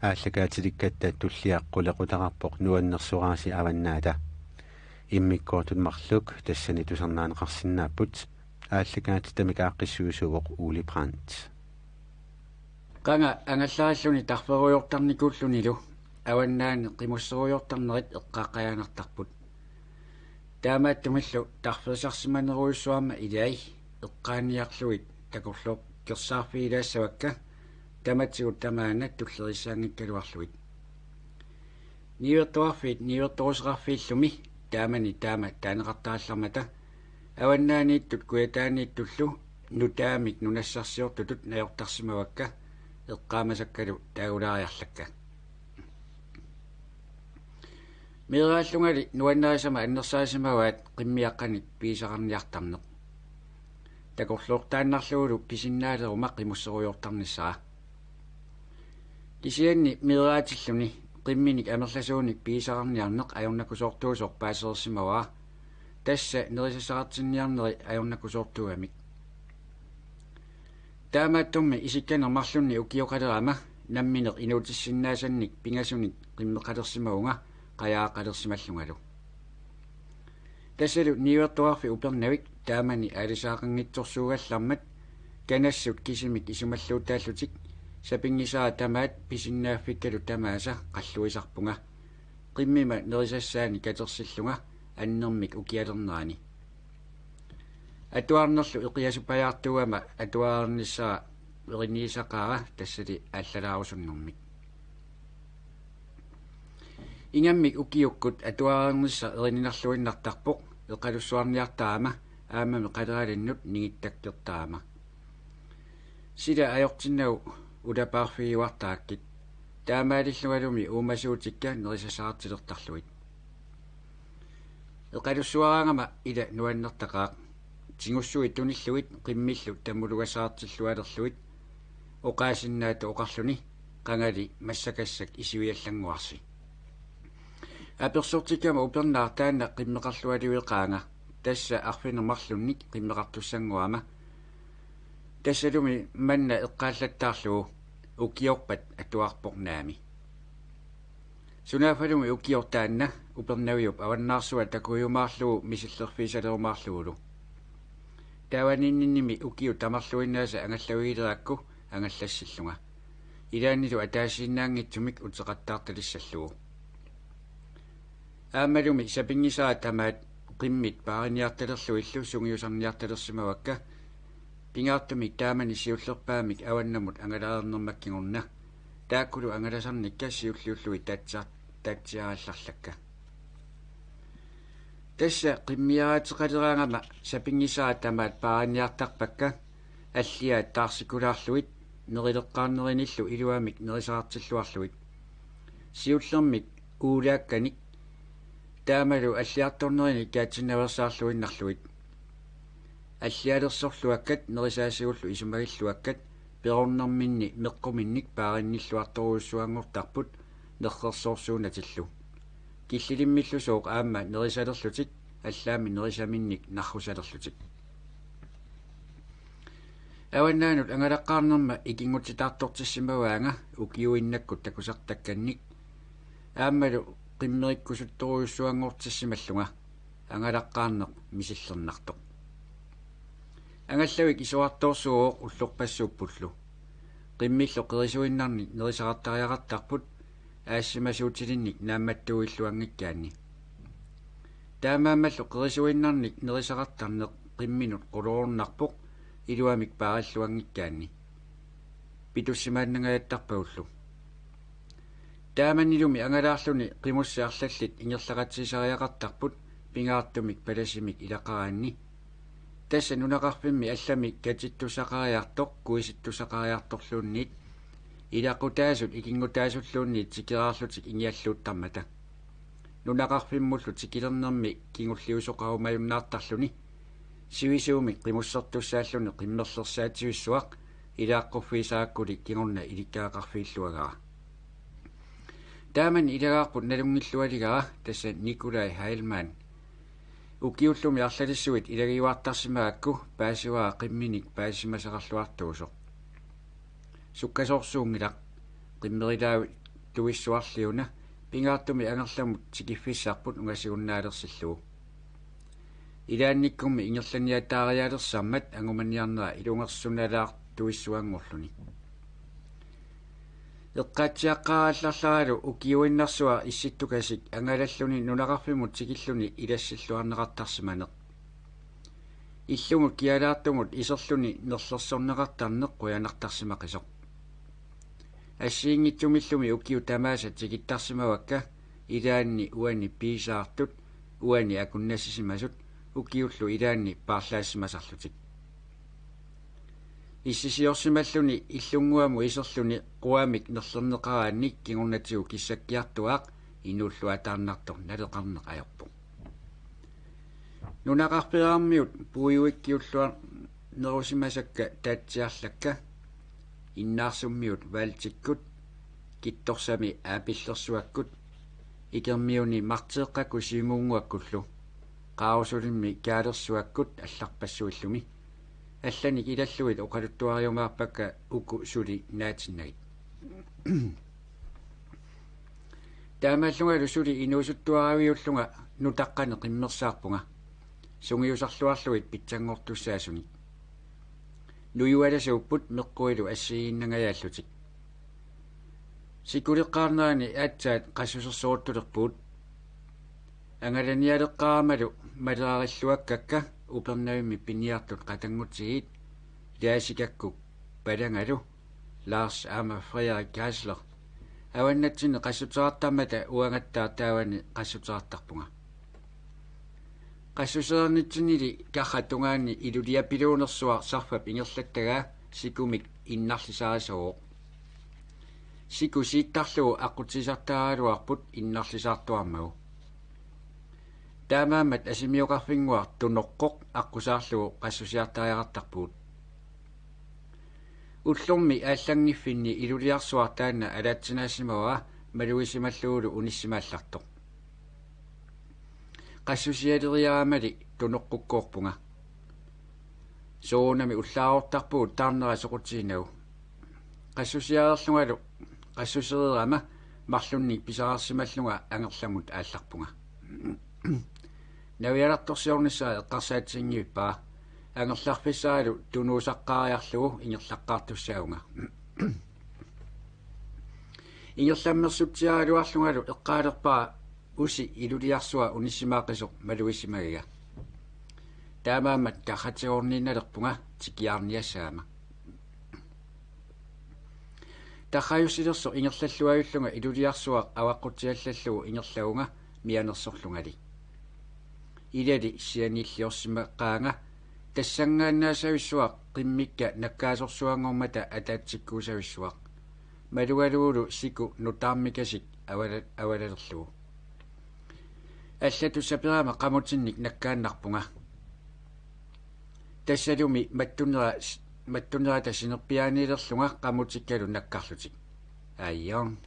ааллакаатиликкатта туллиаққулеқутақарпоқ нуаннерсураси аваннаата иммиккоортунмарлук тассани тусарнаанеқарсинааппут ааллакаати тамикааққиссуусувоқ уулипраант qanga angallaalluni tarferuyortarnikulлунилу аваннаани qimусseruyortarnerit eqqaqqajaanartarput таамааттумиллу тарферсарсиманеруйуссуарма илай эққааниарлуит такорлоо керсаарфигилаассавакка таматсигут тамаана туллерисаангиккалуарлуит ниуертуарфит ниуерторусеқарфииллуми таамани таама таанеқартааллармата аваннаанииттут куятаанииттуллу нутаамик нунассарсиортутут наёртарсимавакка эққаамасаккалу таагулаариарлакка мирааллунгали нуаннаасама аннерсаасимаваат қиммиаққаник пиисақарниартарнеқ такорлуортааннарлугулу писиннаалерума қимуссеруйортарниссаа кисианни мираатиллуни qimminik amerlasuunik piisaqarniarneq ajornakusoortuusor paasersimavaa tassa nerisasaqartinniarneri ajornakusoortuamik taamaattummi isikkanermarlunni ukioqalerama nammineq inuutissinnaasанник pingasunik qimmeqalersimaunga qayaaqalersimallungalu tassalu niuertuarfi upernavik taamani alisaaqanngitsorsuugallarmat kanassut kisimik isumalluutaallutik sapingisaa tamaat pisinnaaffikkalu tamaasa qalluisarpunga qimmima nerisassaani katersillunga annermik ukialernaani atuarnerlu iqiasupajaartuama atuaarnissaa eriniisaqaara tassali aallalaarusunnermik ingammik ukiukkut atuaarnissa erininarluinnartarpoq eqalussuarniartaama aamami qaleraalinnut nigittakkertaama sida ajortinnau ulapaarfiuartaakkit taamaalillualumi uumasuutikka nerisassaartilertarluit eqalussuaraangama ila nuannertaqaaq tingussui tunilluit qimmillu tammulugasaartillualerluit oqaasinnaata oqarluni qangali massakassak isuiallanguarsi apersortikama upernaartaanna qimmeqarlualiueqaanga tassa arfinermarlunnik qimmeqartussanguama tassalumi manna eqqaallattaarlugu ukiorpat atuarpornaami sunaafalumi ukiortaanna upernaviup avannaarsuat takuyumaarlugu misillerfiisalerumаарlugulu taavaninninnimi ukiu tamarluinnaasa angallaviilerakku angallassillunga ilaannilu ataasiinnaangitsumik uteqattaartalissallugu aammalumi sapingisaa tamaat qimmit paariniartalerluillu sungiusarniartalersimavakka pingaartumik taamani siullerpaamik avannamut angalaaernermakkingorna taakkulu angalasarnikka siulliullugi tatsiaraallarlakka tassa qimmiaraateqaleraangama sapingisaa tamaat paariniartarpakka аллиа таарсикулаарлуит нерилеққарнериниллу илуамик нерисаартиллуарлуит сиуллермик уулаакканик таамалу аллиарторнерини каатсиннаверсаарлуиннарлуит аллиалерсорлуаккат нерисаасигуллу исумагиллуаккат перорнерминни меққуминник пааринниллуарторуйуссуангортарпут неррерсоорсуунатиллу киллилиммиллусооқ аама нерисалерлутик аллаами нерисаминник наррусалерлутик аваннаанут ангалаққарнерма икингутитаартортиссимаваанга укиуиннаккут такусартакканник ааммалу qimmerikkusuttoruйuссуангортиссималлунга ангалаққарнеқ мисиллернартоқ ангаллавик исуарторсуоо уллорпассууппуллу qimмилло qerisuinnarni nerisaqartariaqartarput аассимасуутилинник наамматтуиллуангиккаанни таамаамаллу qerisuinnarnik nerisaqartarneq qimminut quluornarpoq илуамик паараллуангиккаанни питуссимааннгаятарпауллу тааманилуми ангалаарлуни qimусsaарлаллит ингерлақатсисариақартарпут пингаартумик паласимик илақараанни тасса нунақарфимми алламик катиттусақариартоқ куиситтусақариарторлуунниит илақутаасут икингутаасуллуунниит тикераарлутик иниаллууттармата нунақарфиммуллу тикилернерми кингуллиусоқарумаюннаартарлуни сивисуумик qimуссертуссааллуни qimmerlersaativissuaq илааққуффисааккули кигорна иликкаақарфииллуагара тааман илагаарпут налунгиллуалигара тасса Николай Хайлман ukiullumi arlalissuit ilagiuartarsimaakku paasiwaa qimminik paasimasaqarluartuusoq sukkasoorsuungilaq qimmerilaawi tuissuarliuna pingaartumi angerlamut sikiffissarput ungasigunnaalersillugu ilaannikkummi ingerlaniataariaalersammat angumaniarnera ilungersunalaaq tuissuangorluni eqqaatsiaqqaarallarlaralu ukiuinnarsua issittukasik angalalluni nunaqarfimut sikilluni ilassilluarneqartarsimaneq illumut kialaartumut iserluni nerlersorneqartarneq quyanartarsimaqisoq ассиингитсумиллуми укиу тамааса тикиттарсимавакка илаанни уани писаартут уани акуннасисимасут укиуллу илаанни паарлаассимасарлутик иссисиорсималлуни иллунгуаму исерлуни қуамик нерлернеқараанник кигурнатигу киссаккиартуаақ инуллу атаарнартор налеқарнеқ аёрпу нунақарпиаармиут пуиуиккиуллуа нерусимасакка таатсиарлакка иннаарсуммиут ваалтиккут китторсами аапиллерсуаккут икермиуни мартеэққаку симуунгуаккуллу qaarusулимми каалерсуаккут алларпассуиллуми алланик илаллуит оқалуттуариумаарпакка уку сули наатиннагит таамааллунгалу сули инуусуттуаравиуллунга нутаққане қиммерсаарпунга сунгиусарлуарлуит питсангортуссаасуни нуюаласууппут меққуилу ассигииннагаяаллутик сикулеққарнаани аатсаат qasussersuuttulерпуут ангаланиалеққарамалу малерариллуаккакка упернавими пиниартут қатангутсигит лаасикаккук палангалу Lars Ама Frederik Kassler аваннатсини qassuteraartamata уангаттаа таавани qassuteraartarpunga qasusserernitsinili karratungaani ilulиапилуунерсуа сарфап ингерлаттагаа сикумик иннарлисаарисоо сику сииттарлугу аққутисартааралуарпут иннарлисаартуармагу таамаамат асимиоқарфингуар туноққоқ аққусаарлугу qassусиартаариақартарпуут уллумми ааллангиффинни илулиарсуартаана алаатсинаассимава малуисималлугулу униссимааллартоқ qassусиалериарамали туноққуккоорпунга соонами уллааортарпуут таарнера соқутсиинагу qassусиаерлунгалу qassусериама марлунни писаарсималлунга ангерламут аалларпунга навиаларторсиорнissaа эққарсаатсингиуппаа ангерларфиссаалу тунуусаққаариарлугу ингерлаққаартуссаагунга ингерламмерсутсиаралуарлунгалу эққаалерпаа уси илулиарсуа униссимаақисоқ малуиссимагига таамаамат кахатиорнинналерпунга тикиарниассаама тахаюсилерсо ингерлаллуаюллунга илулиарсуа аваққутиаллаллугу ингерлагунга мианерсорлунгали илали сианиллиорсимаққаанга тассангааннаасависсуақ қиммикка наккаасорсуангормата атаатсиккуусависсуақ малугалуулу сику нутаармикасик авалалерлугу аллату сапераама qamutинник наккааннарпунга тассалуми маттунера тасинерпиаанилерлунга qamutikkалу наккарлутик аайён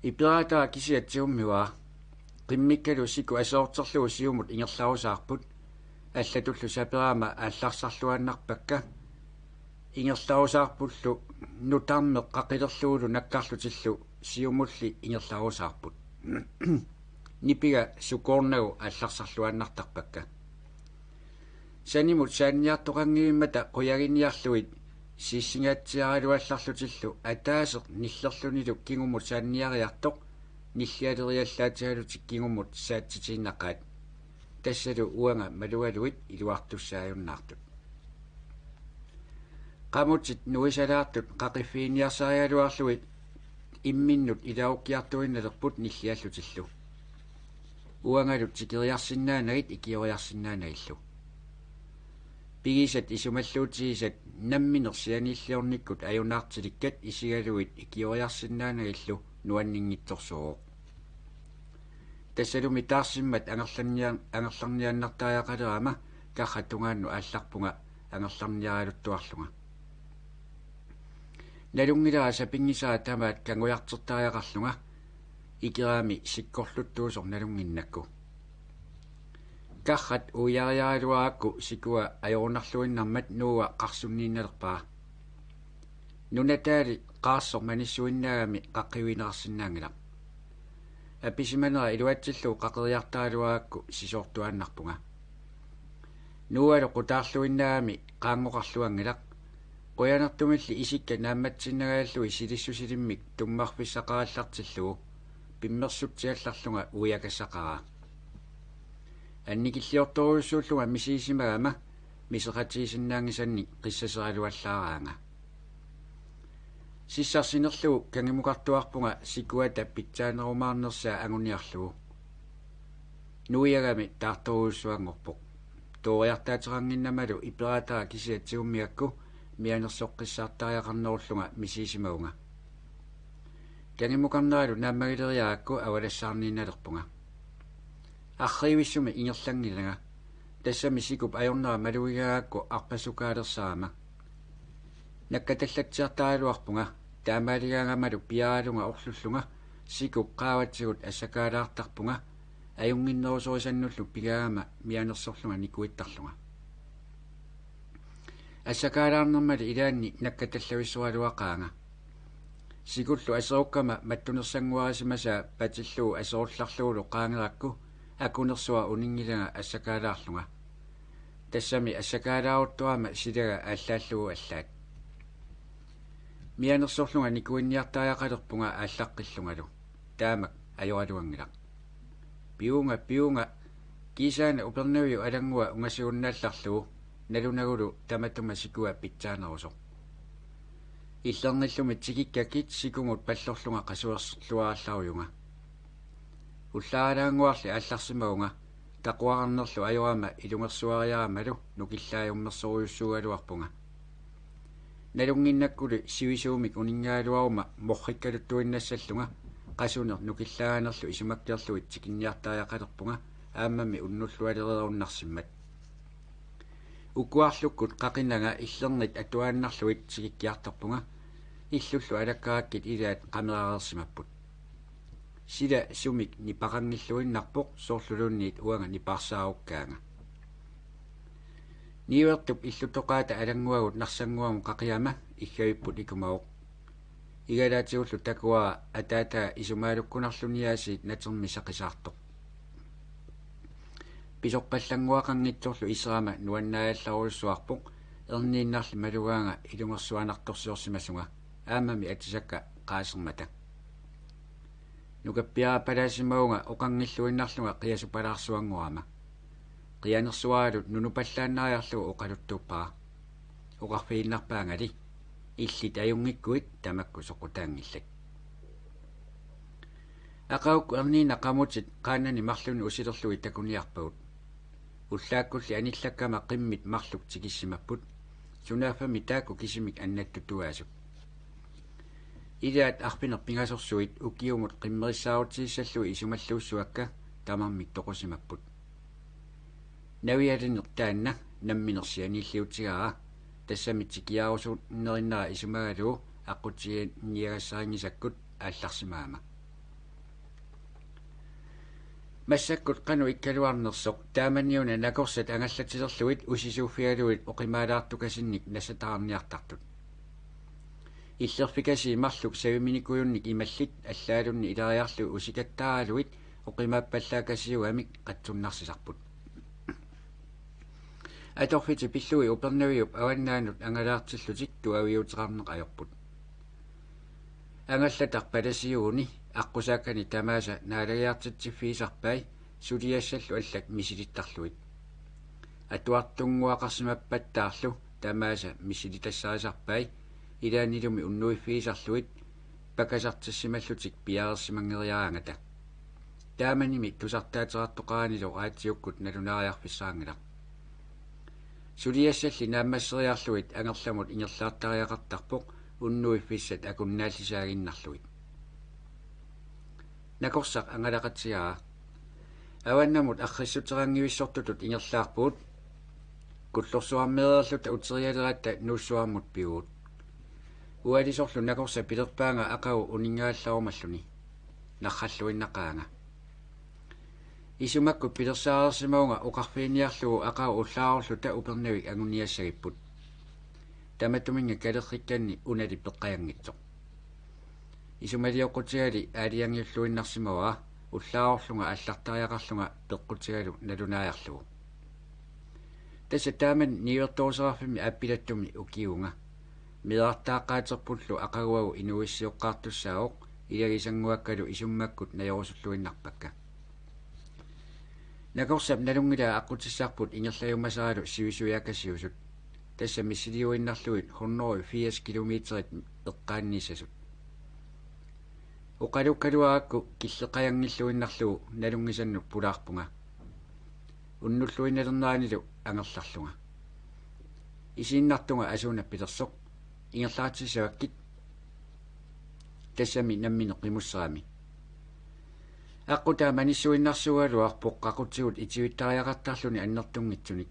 ипиратаа кисиатсиуммиуа qimмиккалу сику асоортерлугу сиумут ингерларусаарпут аллатуллу сапераама аалларсарлуаннарпакка ингерларусаарпуллу нутармеқ қақилерлугулу наккарлутиллу сиумулли ингерларусаарпут нипига сукорнагу аалларсарлуаннартарпакка санимут саанниартоқангииммата қуягиниарлуит сиссингаатсиаралуалларлутиллу атаасеқ ниллерлунилу кигуммут саанниариартоқ ниллиалериаллаатигалутик кигуммут саатситииннаққаат тассалу уанга малуалуит илуартуссааюннаартут qamutsit nuisalaartut qaqiffiiniarsarialuarluit имминнут илауккиартуинналерпут ниллиаллутиллу уангалут сикериарсиннаанагит икиориарсиннаанагиллу пигисат исумаллуутигисат намминерсианиллиорниккут аюнаартиликкат исигалуит икиориарсиннаанагиллу нуаннингитсорсоо тассалуми таарсиммат ангерларнианнартааяқалерама карратунгаанну аалларпунга ангерларниаралуттуарлунга налунгилаа сапингисаа тамаат кангуяртертариақарлунга икерами сиккорлуттуусор налунгиннакку karrat uyariaruaakku sikua ajornarluinnarmat nuua qarsunniinnalerpaa nunataali qaassor manissuinnaagami qaqqivinerarsinnaangila apisimanera iluatsillu qaqeriartaaluaakku sisoortuaannarpunga nuualu qutaarluinnaagami qaangoqarluangilaq qoyanertumilli isikka naammatsinnagaallu isilissusilimmik tummarfissaqaаллартиллугу пиммерсутсиалларлунга уякассақара анникиллиорторуйуссууллунга мисиисимагама мисеқатиисиннаангисанни қиссасералуаллаараанга сиссарсинерлугу кангимукартуарпунга сикуата питсаанерумаарнерсаа агуниарлугу нуиагами таарторуйуссуангорпоқ тоориартаатерангиннамалу иператаа кисиатсиуммиакку мианерсоққиссаартариақарнеруллунга мисиисимагунга кангимукарнералу нааммагилериаакку авалассаарнииналерпунга арривиссуми ингерлангилага тассами сикуп ajornera малуигаакку арпасукаалерсаама наккаталлатсиартаалуарпунга таамаалигаангамалу пиаалунга орлуллунга сикуп qaаватсигут ассакаалаартарпунга аюнгиннерусорисаннуллу пигаама мианерсорлунга никуиттарлунга ассакаалаарнермали илаанни наккаталлависсуалуақаанга сикуллу асеруккама маттунерсангуарисимасаа патиллуу асерурларлуулу qaangerакку акунерсуа унингилага ассакаалаарлунга тассами ассакаалааруттуама силага ааллааллугу аллаат мианерсорлунга никуинниартааяқалерпунга ааллаққиллунгалу таамак ajorалуангилақ пиунга кисаана упернавиу алангуа унгасигуннаалларлугу налунагулу таматума сикуа питсаанерусо иллерниллуми тикиккакит сикунгут паллорлунга qasuerluarallaruйунга уллаараангуарли аалларсимагунга тақуарнерлу ajorama илунгерсуариарамалу нукиллаажуммерсоруйуссуугалуарпунга налунгиннаккули сивисуумик унингаалуарума морриккалуттуиннассаллунга qasунер нукиллаанерлу исумаккерлуит тикинниартааяқалерпунга ааммами уннуллуалереруннарсиммат укуарлуккут қақинага иллернит атуааннарлуит тикиккиарторпунга иллуллу алаккааккит илаат қамераарерсимаппут сила сумик нипақангиллуиннарпоқ соорлулуунниит уанга нипаарсааруккаанга ниуертуп иллутоқаата алангуагут нарсангуагун қақиама иггавиппут икумаоқ игалаатигуллу такуа атаата исумаалуккунарлуниаасиит натерми сақисаартоқ писорпаллангуақангитсорлу исраама нуаннаалларуйуссуарпоқ ернииннарли малугаанга илунгерсуанарторсиорсимасунга аамами атисакка qaasермата нукаппиаа палаасимаунга оқангиллуиннарлунга қиасупалаарсуангуама қианерсуаалут нунупаллааннариарлугу оқалуттууппаа оқарфииннарпаангали иллит аюнгиккуит тамакку соқутаангиллак ақаукку ерниина қамутит qaanani марлуни усилерлуи такуниарпагут уллааккулли аниллаккама қиммит марлук тикиссимаппут сунаафами таакку кисимик аннаттутуаасук илаат арпинер пингасорсуит укиумут қиммериссаарутииссаллуи исумаллууссуакка тамармик тоқусимаппут навиалинер таанна намминерсианиллиутигара тассами тикиаарусуут нериннера исумагалуу аққутиги ниагассарингисаккут аалларсимаама массаккут кану иккалуарнерсоқ тааманниуна накорсат ангаллатилерлуит усисууффигалуит оқимаалаартукасинник насатаарниартартут иллерфикаси марлук савиминикуйунник ималлит аллаалунни илариарлу усикаттаалуит оқимааппаллаакасиуамик қатсуннарсисарпут аторфити пиллуи упернавиуп аваннаанут ангалаартиллутик туавиутерарнеқ ajorput ангаллатар паласиууни аққусааккани тамааса наалагиартитсиффиисарпай сулиассаллу аллак мисилиттарлуит атуартунгуақарсимаппаттаарлу тамааса мисилитассарисарпай илаанилуми уннуиффиисарлуит пакасартиссималлутик пиаарсимангериаангата тааманими тусартаатерартоқаанилу аатиуккут налунаариарфиссаангила сулиассалли нааммассериарлуит ангерламут ингерлаартариақартарпоқ уннуиффиссат акуннааллисаагиннарлуит накорсақ ангалақатсигаа аваннамут арриссутерангивиссортутут ингерлаарпуут куллорсуармеерлута утериалератта нууссуармут пигуут уалисорлу накорса пилерпаанга ақау унингаалларумаллуни нарраллуиннақаанга isumakku pilersaarsimaunga uqarfiiniarlugu aqau ullaarullu ta upernavik anguniassagipput tamatuminga kalerrikkanni unali peqqajangitsoq isumaliоqutigali aaliangiulluinnarsimawaa ullaarulluga аллартариақарлуга пеққутигалу налунааярлугу тасса тааман ниуертоосераффими аппилаттуми укиунга милаартааққаатерпуллу ақагуагу инуиссиоққаартуссаавоқ илагисангуаккалу исуммаккут наёрусуллуиннарпакка накорсап налунгила аққутиссаарпут ингерлаюмасаралу сивисуяакасиусут тасса миссилиуиннарлуит 180 километрит эққаанниссасут оқалуккалуаакку киллеқаянгиллуиннарлугу налунгисанну пулаарпунга уннуллуинналернаанилу ангерларлунга исииннартунга асууна пилерсоқ ингерлаатиссаваккит тассами наммине қимуссаами аққутаа маниссуиннарсугалуар поққақутсигут итивиттариақартарлуни аннертунгитсуник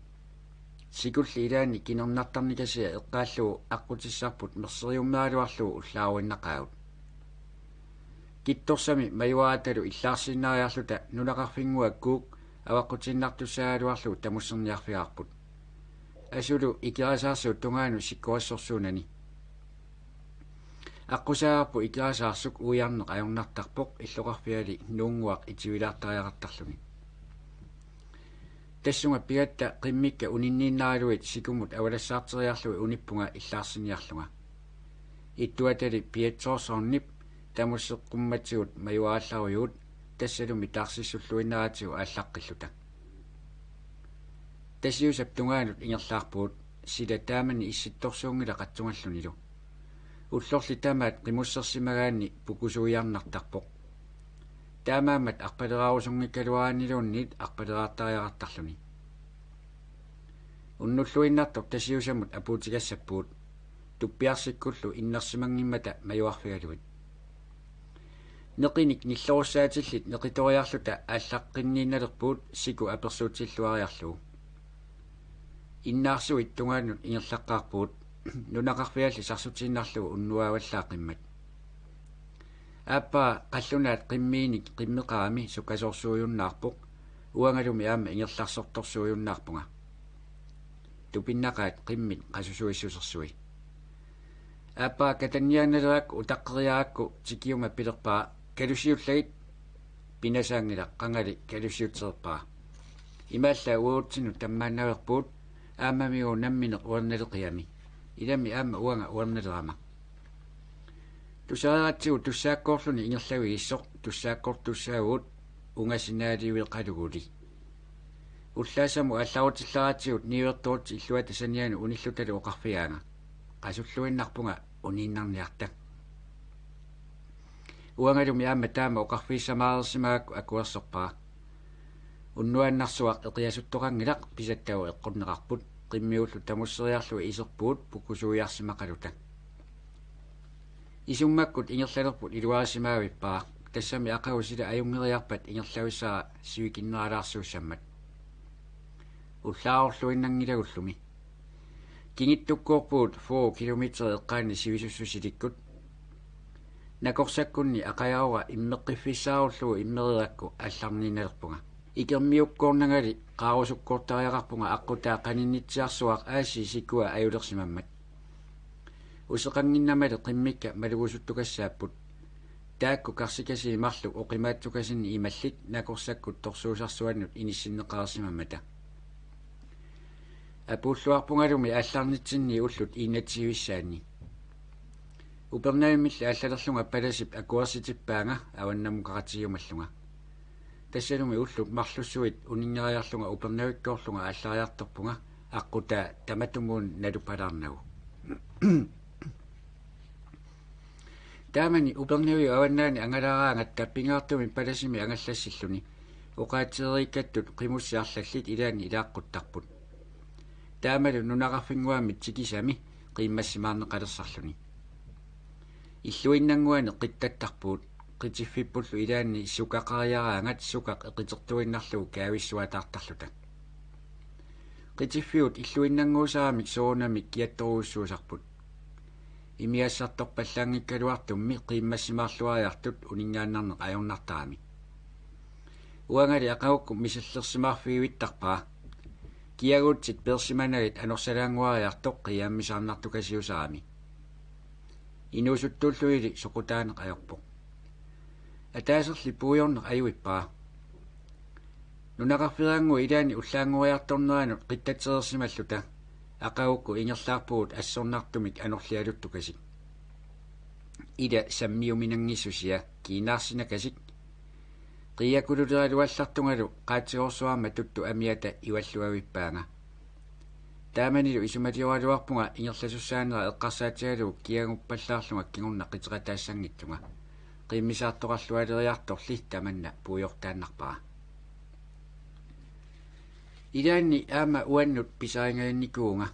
сикулли илаани кинернартарникасиа эққааллугу аққутиссарпут мерсериуммаалуарлугу уллааруиннақаагут китторсами маюааталу иллаарсиннариарлута нулақарфингуаккуук аваққутиннартуссаалуарлугу тамуссерниарфиаарпут асулу икерасаарсуу тунгаану сиккуассорсуунани аққусаарпу икерасаарсук уиарнеқ ajornartarpoq иллоқарфиали нуунгуақ итивилаартариақартарлуни тассунга пигатта қиммикка униннииннааралуит сикумут авалассаартериарлуи униппунга иллаарсиниарлунга иттуатали пиатсоорсорнип тамуссеққумматсигут маюаалларуйуут тассалуми таарсиссуллуиннаратигу ааллаққиллута тассиусап тунгаанут ингерлаарпуут сила таамани исситторсуунгила қатсунгаллунилу уллорли таамаат қимуссерсимагаанни пукусуиарнартарпоқ таамаамат арпалераусунгиккалуаанилуунниит арпалераартариақартарлуни уннуллуиннартор тассиусамут апуутигассаппуут туппиарсиккуллу иннерсимангиммата маюарфигалуит неқиник ниллоруссаатиллит неқиториарлута ааллаққинниинналерпуут сику аперсуутиллуариарлугу иннаарсуит тунгаанут ингерлаққарпуут нунақарфиалли сарсутииннарлугу уннуааваллаақиммат ааппа қаллунаат қиммииник қиммеқарами сукасорсуйуннаарпоқ уангалуми аама ингерларсорторсуйуннаарпунга тупиннақаат қиммит қасусуиссусерсуи ааппа катанниаанналерак утаққериаакку тикиума пилерпаа калусиуллагит пинасаангила қангали калусиутсерпаа имаалла уутсину таммаанаверпуут аамамиу намминеқ уерналеқиами илами аама уанга уерналерама тусааратсигу туссааккоорлуни ингерлави иссоқ туссааккортуссаагуут унгасинааливил қалугули уллаасаму алларутилларатсигут ниуертуут иллуа тасаниану униллуталу оқарфиаанга qasуллуиннарпунга унииннарниарта уангалуми аама таама оқарфииссамаарерсимаакку акуерсерпаа уннуаннарсуақ эқиасуттоқангилақ писаттау эққуннеқарпут қиммиуллу тамуссериарлуи исерпуут пуккусуиарсимақалута исуммаккут ингерлалерпут илуарисимаавиппаа тассами ақагусила аюнгериарпат ингерлависсаа сивикиннералаарсууссаммат уллааорлуиннангилагуллуми киниттуккуорпуут 4 километр эққаани сивисуссусиликкут накорсаккунни ақаяура иммеққиффиссааруллугу иммериакку алларнииналерпунга икермиуккоорнагали қаарусуккоортариақарпунга аққутаа қаниннитсиарсуақ ааси сиккуа аюлерсимаммат усеқангиннамале қиммикка малугусуттукассааппут таакку карсикаси марлу оқимааттукасинни ималлит накорсаккут торсуусарсуаннут иниссиннеқарсимаммата апууллуарпунгалуми ааллаарнитсинни уллут иинатсивиссаани упернаимилла ааллалерлунга паласип акуарситиппаанга аваннаму каратиумаллунга тассалуми уллут марлуссуит унингериарлунга упернавиккоорлунга ааллариарторпунга аққута таматумуун налупалаарнагу таамани упернави аваннаани ангалаараангат таппингаартуми паласими ангаллассиллуни оқаатсеериккаттут қимуссиарлаллит илаани илааққуттарпут таамалу нунақарфингуами тикисами қиммассимаарнеқалерсарлуни иллуиннангуани қиттаттарпуут қитиффиппуллу илаанни сукақариараангат сукақ эқитертуиннарлугу каависсуатаартарлута қитиффиут иллуиннангуусарамик соонамик киатторуussуусарпут имиассарторпаллаангиккалуартумми қиммассимаарлуариартут унингааннарнеқ ajornartaami uangari aqaukku misallersimaarfiivittarpaa kiaguutsit persimanagit anorsalaanguariartoq qiyaammisarnartukasiusaami inuusuttuulluili soqutaaneq ajorpoq ataaserli puujorneq ajuippaa nunaqarfiraangu ilaani ullaangoriartorneranut qittateersimalluta aqaukku ingerlaarpugut assornartumik anorlialuttukasik ida sammiuminangissusia kiinaarsinakasik qiyakululeraluallartungalu qaatigorsuarma tuttu amiata ivalluavippaanga taamanilu isumaliorluarpunga ingerlasussaanera eqqarsaatigalu kianguppallaarlunga kingurna qiteqataassangittunga qimmisaartoqarlualeriartorli tamanna puujortaannarpara ilaanni aama uannut pisaaringaannikuunga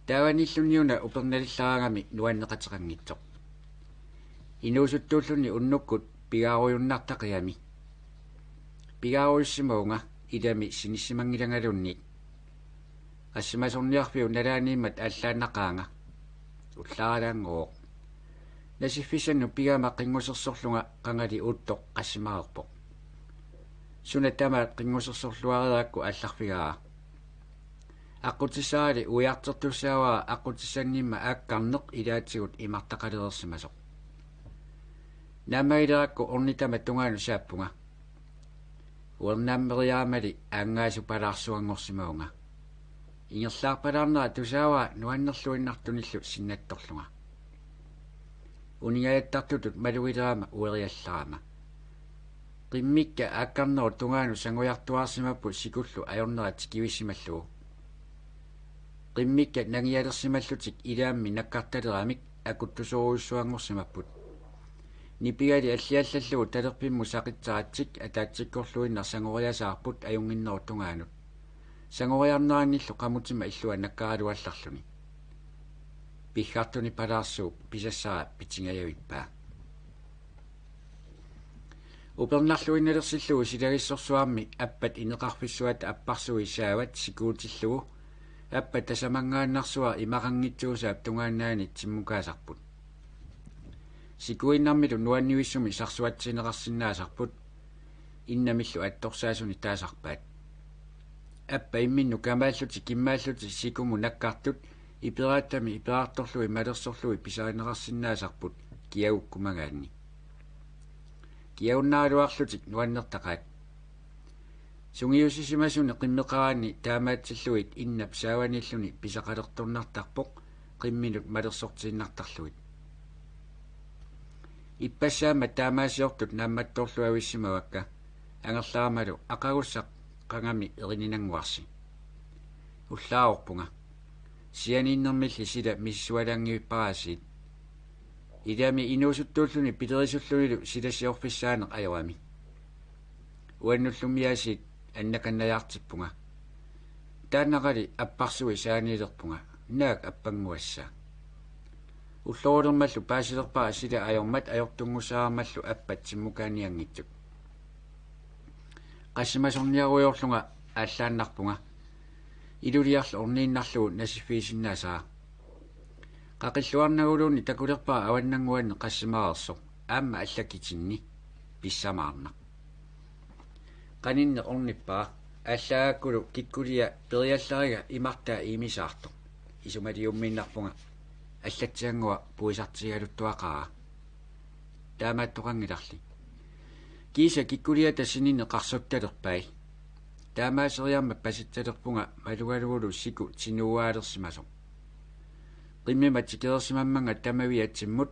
taavanilluniuna upernalillaraangami nuanneqateqangitsoq inuusuttuulluni unnukkut pigaaruyunnartaqiami pigaaruyussimaunga ilami sinissimangilangallunniit qassimasorniarfiu nalaaniimmat aallaannaqaanga ullaaraangooq nasiffisannu pigama qingusersorlunga qangali uttoq qassimaarpoq suna tama qingusersorluariaakku allarfigaa aqutissaali uiartertussaawaa aqutissannimma aakkarneq ilaatigut imartaqalereersimasoq naamailerakku ornitama tungaanu saappunga uernaammeriaamali aangaasupalaarsuangorsimaunga ingerlaarpalaarnera tusaawaa nuannerluinnartunillu sinnattorlunga uningajattartutut maluileraama ueriallaraama qimmikka aakkarneru tungaanu sangujartuarsimappu sikullu ajornera tikivissimalluu qimmikka nangialersimallutik ilaammi nakkartaleramik akuttusoruissuangorsimapput nipigali alliallallugu talerpimmu saqitsaratsik ataatsikkorluinner sangoriasaarput ajunginneru tungaanut sangoriarneranillu qamutima illua nakkaraluallarluni piggartuni palaarsuup pisassara pitsingajavippaa upernarluinnalersillugu silagissorsuarmi appat ineqarfissuata apparsui saavat sikuutillugu appa tasamangaannarsuar imaqangitsuusaap tungaannaani timmukaasarput sikuinnarmilu nuanniwissumi sarsuatsineqarsinnaasarput innamillu attorsaasuni taasarpaat appa imminnu kamaalluti kimmaalluti sikumu nakkartut iperaatami iperaartorlui malersorlui pisarineqarsinnaasarput kiagukkumangaanni kiaunnaaluarlutik nuannertaqaat sungiusissimasuni qimmeqaraanni taamaatsilluit innap saavanilluni pisaqalertornartarpoq qimminut malersortiinnartarluit иппассаама таамаасиортут наамматторлуависсимавакка ангерлаамалу ақагуссақ қангами ерининангуарси уллаарорпунга сианиннэрмилли сила миссуалаангивиппараасиит илами инуусуттууллуни пилерисуллунилу силассиорфиссаанеқ аёрами уаннуллумиасиит аннаканнаjaartippunga тааннақали аппарсуи саанилерпунга наак аппангуассаа уллорулермаллу паасилерпаа сила ajormat ajortungussaarammallu аппат симмукааниангитсук qassimasорниаруйорлунга ааллааннарпунга илулиарлу орнииннарлугу насиффиисиннаасаа qaqilluarnaguluunni takulerpaa avannanguanne qassimaarersoq aamma allakitsinni pissamaarnaq qaninne ornippaa ааллаагаккулу киккулия периалларига имартаа иимисаарто исумалиумминнарпунга аллатсиангуа пуисартигалуттуақаа таамааттоқангиларли киса киккулия тассининне қарсутталерпай таамаасериарма паситсалерпунга малугалугулу сику тинууаалерсимасо qimmimat sikерсимамманга тамавиатсиммут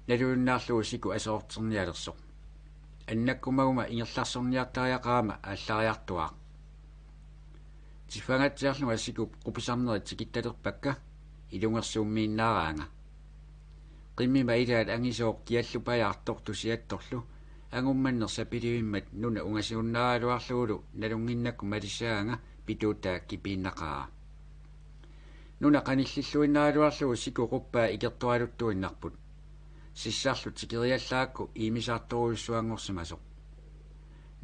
налуиннаарлугу сику асоортерниалерсоқ аннаккумагума ингерларсорниартариақаама ааллариартуаа тифангатсиарлуга сику qupисарнери тикитталерпакка илунгерсууммииннаараанга qimmiма илаат ангисооқ киаллупаяартор тусиатторлу ангумманнер сапиливиммат нуна унгасиуннааруарлугулу налунгиннакку малиссаанга питуутаа кипииннақаа нуна каниллиллуиннааруарлугу сику qupпаа икертуалуттуиннарпут сиссаарлу тикериаллаакку иимисаарторуйуссуангорсимасоқ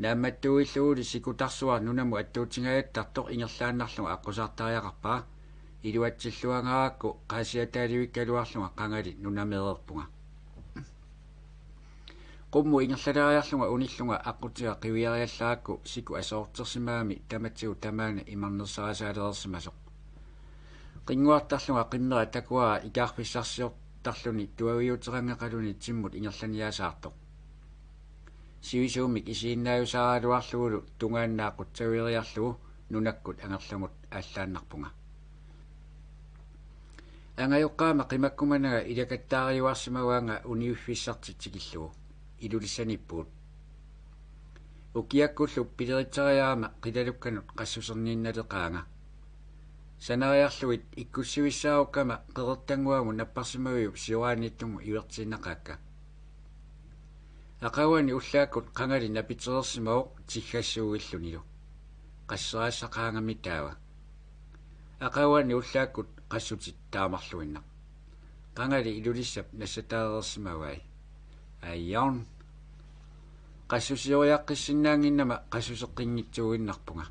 наамматтуиллуули сикутарсуар нунаму аттуутингаяттартоқ ингерлааннарлуга аққусаартариақарпаа илуатсиллуангаакку qaasiатаалуиккалуарлуга qangали нунамеерпунга qummu ingerlalariarlunga unillunga aqutia qiviariallaakku siku asoortersimaami tamatsiu tamaana imarnersarasaalereersimasoq qinguartarlunga qinnera takuara ikaarpissarsiortarluni tuaviuterangeqaluni timmut ingerlaniaasaartoq siwisuumik isiinnaayusaaraluarlugulu tungaannaaqutsavieriarlugu nunakkut angerlamut ааllaannarpunga angayoqqaama qimakkumanaga ilakattaariuarsimavaanga uniuffissartitsikillugu ilulissaniippuut ukiakkullu pilerittariaama qilalukkanut qassuserniinnaleqaanga sanariarluit ikkussivissaaukkama qeqertanguamu napparsimaviu siuraaniittumu ivertiinnaqaakka aqawani ullaakkut qangali napiterersimaoq tiggassuugillunilu qasserassaqaangamitaawa aqawani ullaakkut qassutit taamarluinnaq qangali ilulissap nassataareersimavai ayyaun qassusioriaqqissinnaanginnama qassuseqqinngitsuuginnarpunga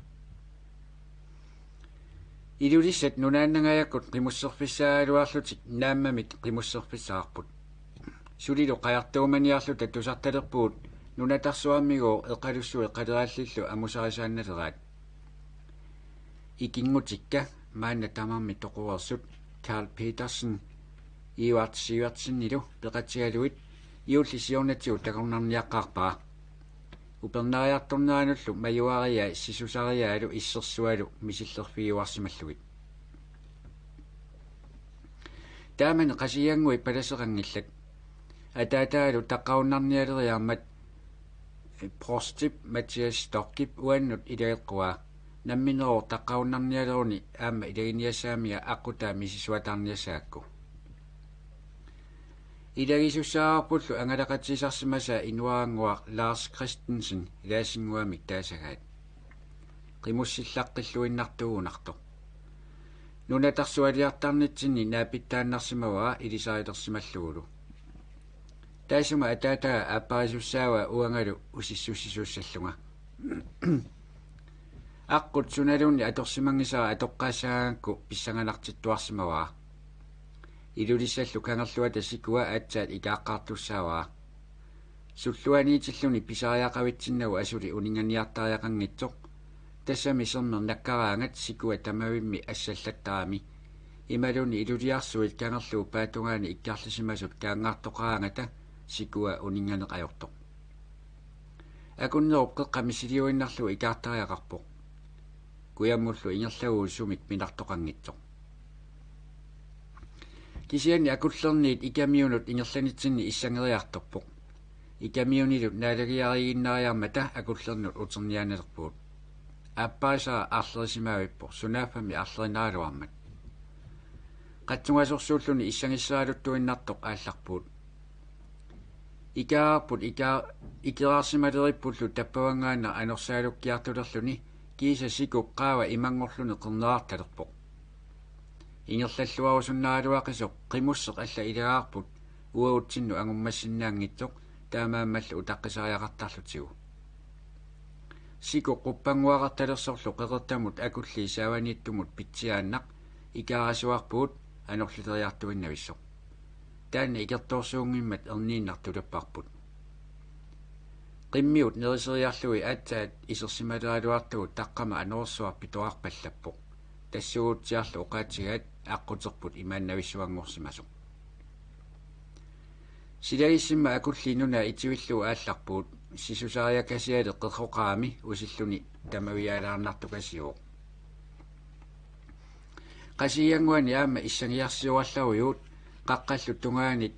ilulissat nunaannangayakkut qimusserfissaaluarlutik naammamik qimusserfissaarput sulilu qajartuumaniarluta tusartalerpuut nunatarsuarmigoo eqalussui qaleraallillu amusarisaannaleraat ikingutikka maanna tamarmi toquersut Carl Petersen iuartisiuartisinnilu peqatigaluit iullisiornatiu takornarniaqqaarpaa upernariartornaanullu majuaria sisusariaalu issersualu misillerfiuarsimallugit taamani qasiangui palaseqangillat ataataalu taqqaunnarnialeriarmat Prostip Mathias Stockip uannut ilaeqqua nammineror taqqaunnarnialeruni aamma ilaginiassaamia aqutaa misisuatarniassaakku ilagisussaarpullu angalaqatisarsimasa inuaranguaq Lars Christensen ilaasinguamik taasagaat qimussillaqqilluinnartugunartoq nunatarsualiartarnitsinni naapittaannarsimavaa ilisarilersimallugulu taasunga ataataa aapparisussaava uangalu usissussisuussallunga aqqut sunalunni atorsimangisara atoqqaassagaangakku pissanganartittuarsimavaa ilulисsallu kangerluata sikua aatsaat ikaaqqaartussaavaa sulluaniitilluni pisariaqavitsinnagu asuli uninganiartariaqanngitsoq tassami serner nakkaraangat sikua tamavimmi assallattaami imaluni iluliarsuit kangerluu paatungaani ikkaarlisimasut kaangaartoqaraangata sikua uninganeqajortoq akunnerup qeqqamisiliuinnarlu ikaartariaqarpoq kuyammullu ingerlagu sumik minartoqanngitsoq kisianni akullerniit ikamiunut ingerlanitsinni issangeriartorpoq ikamiunilut naalagiariginnariarmata akullernut uterniaanelerpuut aappaarisara aarlerisimavippoq sunaaffami aarlerinaaluarmat qatsungasorsuulluni issangissaaluttuinnartoq aallarpuut ikaarput ikeraarsimaleripullu tappavangaanna anersaalukkiartulerluni kiisa sikuqqaava imangorluni qernerartalerpoq ingerlalluarusunnaaluaqisoq qimusseq alla ilagaarput uautsinnu angummassinnaangitsoq taamaammallu utaqqisariaqartarlutigu siku quppanguaqartalersorlu qeqertamut akulli saavaniittumut pitsiaannaq ikaarasuarpuut anorlileriartuinnavissok taanna ikertoorsuungimmat erniinnartulapparput qimmiut neriseriarlui aatsaat isersimaleraluartugut taqqama anersuarpi toarpallappoq tassuutiarlu oqaatigaat aaqqутерпут имааннависсуангорсимасоq силаисимма акуллинуна итивиллу аалларпуут сисусариакасиале qerroqaami usilluni tamavиалаарнартукасиуq qasianguani aama issанgiarsiuарларуйуут qaqqallu tungaanit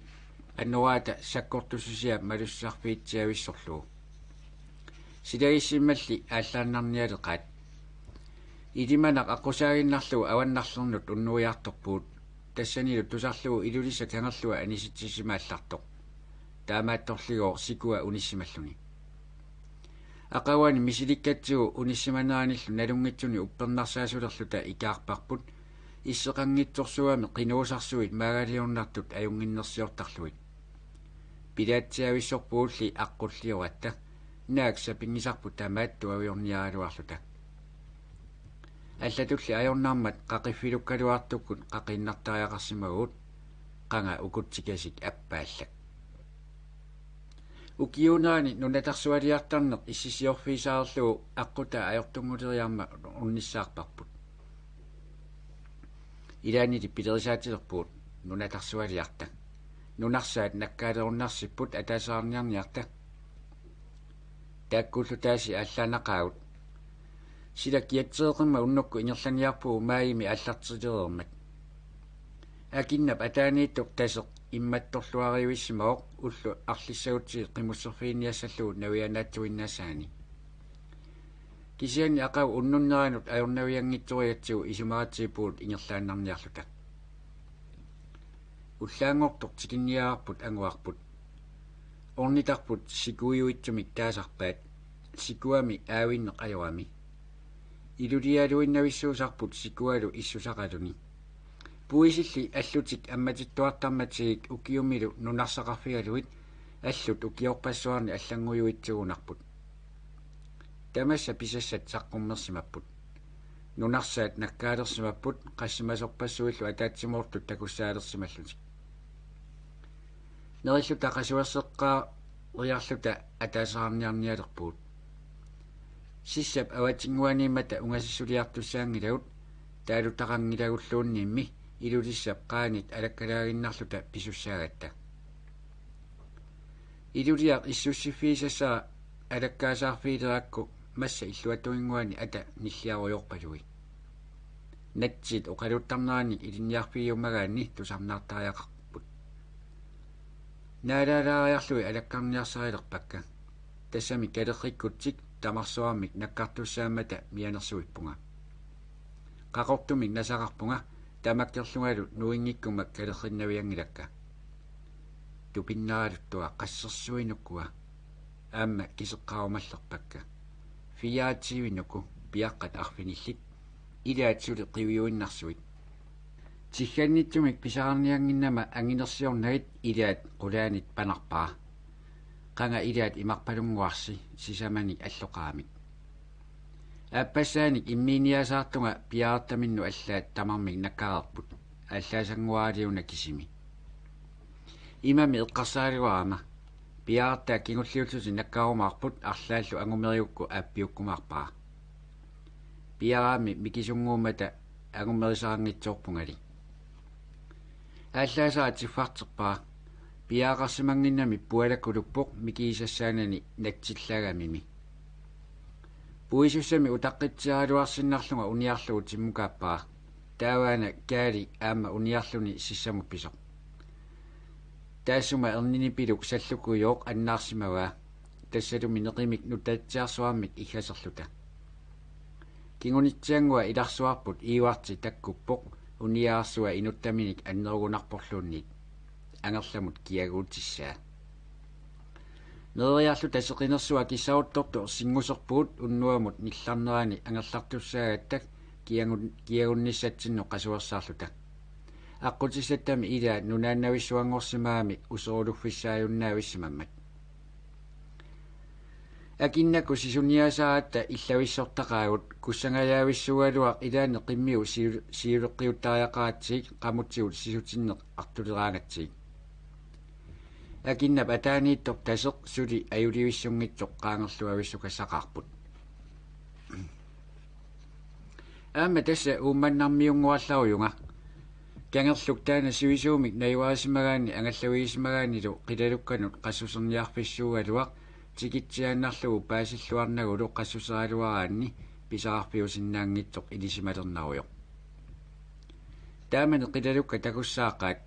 annoraata sakkortususia malussarfiitsiavissорлуу силаисиммалли ааллааннарниалеqaat идиманақ аққусаагиннарлугу аваннарлернут уннуиарторпуут тассанилу тусарлугу илулиса кангерлуа аниситсисимааллартоқ таамаатторлигоо сикуа униссималлуни ақавани мисиликкатсигу униссиманааниллу налунгитсуни уппернарсаасулерлута икаарпарпут иссеқангитсорсуами қинуусарсуит maaгалиорнартут аюнгиннерсиортарлуит пилаатсиависсорпуулли аққуллиоратта наак сапингисарпут тамаатту авиорниаралуарлута аллатулли ajornaarmat qaqiffilukkаluartukkut qaqinnartariaqarsimagут qanga ukutsikasik appaallak ukiunaani nunatarsualiartarneq issisiorfiisaarlugu aquta ajortunguleriarma unnissaarparput ilaanili pilerisaatilerpuut nunatarsualiarta nunarsaat nakkaalerunnarsipput ataasaarniarniarta taakkullu taasi аллаанақаагут сила киатсеэқимма уннукку ингерланиарпуу маими аллартилерермат акиннап атаанииттук тасеқ имматторлуариуиссимаоқ уллу арлиссагутси қимуссерфииниассаллугу навианаатсуиннаасаани кисиани ақау уннуннеранут ajornaviangitsuриатсигу исумаратсиипуут ингерлааннарниарлута уллаангортоқ тикинниаарпут ангуарпут орнитарпут сикуиуитсумик таасарпаат сикуами аавиннеқ ajorami илулиалуиннависсуусарпут сикуалу иссусақалуни пуисилли аллутик амматиттуартарматигик укиумилу нунарсақарфигалуит аллут укиорпассуарни аллангуйуитсугунарпут тамасса писассат саққуммерсимаппут нунарсаат наккаалерсимаппут qassimasorpassuillu ataatsimortut takussaalersimallutик нериллута qasuarseqqaa уярлута атаасаарниарниалерпуут сиссап аватингуанимата унгасиссулиартуссаангилагут таалутақангилагуллуунниимми илулиссап qaanit алаккалаагиннарлута писуссаагатта илулиақ иссуссиффиисассаа алаккаасаарфиилеракку масса иллуатуингуани ата ниллиаруйорпалуи натсит оқалуттарнерани илинниарфиумагаанни тусарнаартариақарпут наалаалаариарлуи алаккарниарсарилерпакка тассами калерриккутсик тамарсуармик наккартуссаамата мианерсуиппунга qaqortumik nasaqarpunga tamakkerlugalu nuingikkumak kalerrinnaviangilakka tupinnaaruttua qassерсуинуккуа аама кисеққарумаллерпакка фиаатсивинуку пиаққат арфиниллит илаатсули қивиуиннарсуит тигганнитсумик писаарниангиннама ангинерсиорнагит илаат qulaanit панарпаа qanga илаат имарпалунгуарси сисаманик аллоқаамик аппассааник имминиасаартунга пиаартаминну аллаат тамармик наккаарпут аллаасангуаалиуна кисими имами эққарсаалуаама пиаартаа кингуллиутсуси наккаарумаарпут арлааллу ангумериукку ааппиуккумаарпаа пиараами микисунгуумата ангумерисаарангитсоорпунгали аллаасаа тиффартерпаа пиаарсимангиннами пуалаккулуппоқ микиисассаанани натсиллагамими пуисуссами утаққитсиаралуарсиннарлунга униарлугу тиммукааппаа тааваана каали аама униарлуни сиссамупписоқ таасума эрнинипилук саллукуйооқ аннаарсимаваа тассалуми неқимик нутаатсиарсуармик иггасерлута кингунитсиангуа иларсуарпут иуарти таккуппоқ униаарсуа инуттаминик аннеругунарпорлуунниит ангерламут киагуутиссаа нериарлу тасеқинерсуа кисаутторто сингусерпуут уннуамут нилларнерани ангерлартуссаагаттак киагунниссатсинно қасуерсаарлута аққутиссаттами илаа нунааннависсуангорсимаами усерулуффиссааюннаависсимаммат акиннаку сисуниасаатта иллависсортақаагут куссангалаависсугалуақ илаане қиммиу сиулеққиуттариақаатсиг қамутсигут сисутиннеқ артулераангатсиг акиннап атаанииттор тасеқ сули аюливиссунгитсоқ qaangerluavissukasaqarput аама тасса уумманнармиунгуарларуйунга кангерлук таана сивисуумик наиваасимагаани ангаллавигисимагаанилу қилалукканут qassусерниарфиссуугалуақ тикитсиааннарлугу паасиллуарнагулу qassусералуараанни писарарфиусиннаангитсоқ илисималернаруйоқ таамани қилалукка такуссаақаат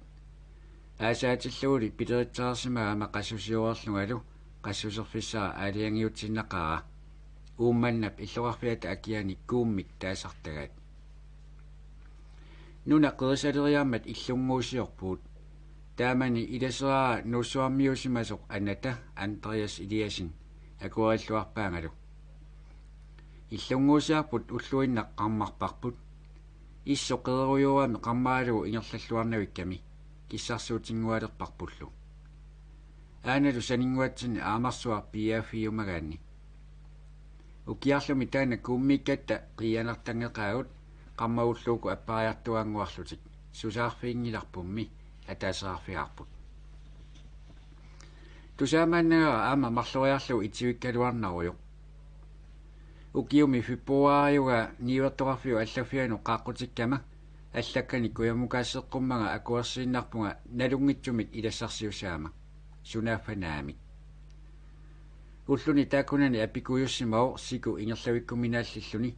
аасаатиллуули пилеритсаарсимаама qassусиуарлунгалу qassусерфиссаа аалиангиутсиннақаа уумманнап иллоқарфиата акиани кууммик таасартагаат нуна қерисалериармат иллунгуусиорпуут таамани иласераа нуссуармиусимасоқ аната Андреас Илиасин акуариллуарпаангалу иллунгуусиарпут уллуиннақ қармарпарпут иссоқеруйуами қармаалугу ингерллуарнавикками киссарсуутингуалерпарпуллу aanelu saninguatsin aamarsuar piaafiumaгаанни укиарлуми таана кууммиккатта қиянартангеқаагут қармагуллууку аппариартуангуарлутик сусаарфиингиларпумми атаасеарфиарпут Tusaamannaga aama marloriarlu itivikkaluarnaruju. Ukiumi fippuaariuga niivertoqarfiu allafianu qaaqqutikkama allakani kuyamukaasseqqummaga akuersiinnarpunga nalungitsumik ilassarsiusaama sunaafanaami. Ulluni taakunani apikuyussimau siku ingerlavikkuminaallilluni